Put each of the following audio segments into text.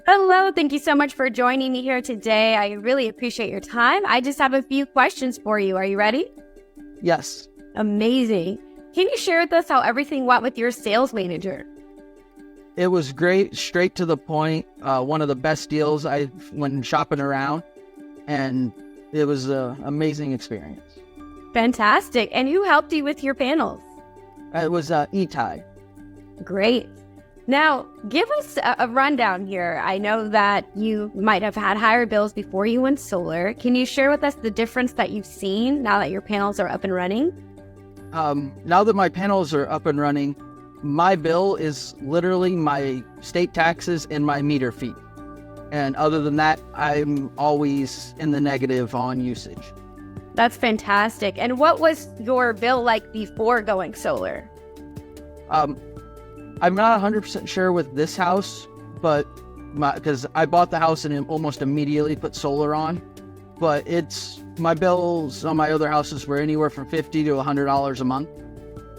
Hello, thank you so much for joining me here today. I really appreciate your time. I just have a few questions for you. Are you ready? Yes. Amazing. Can you share with us how everything went with your sales manager? It was great, straight to the point. One of the best deals I went shopping around, and it was an amazing experience. Fantastic. And who helped you with your panels? It was Itai. Great. Now, give us a rundown here. I know that you might have had higher bills before you went solar. Can you share with us the difference that you've seen now that your panels are up and running? Now that my panels are up and running, my bill is literally my state taxes and my meter fee. And other than that, I'm always in the negative on usage. That's fantastic. And what was your bill like before going solar? I'm not 100% sure with this house, but because I bought the house and almost immediately put solar on, but my bills on my other houses were anywhere from $50 to $100 a month.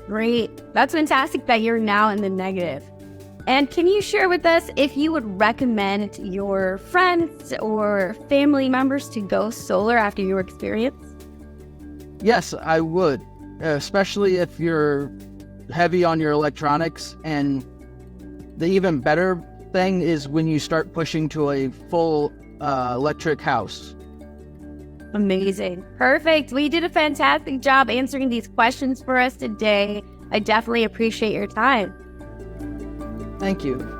Great. That's fantastic that you're now in the negative. And can you share with us if you would recommend your friends or family members to go solar after your experience? Yes, I would, especially if you're heavy on your electronics. And the even better thing is when you start pushing to a full electric house. Amazing. Perfect. We did a fantastic job answering these questions for us today. I definitely appreciate your time. Thank you.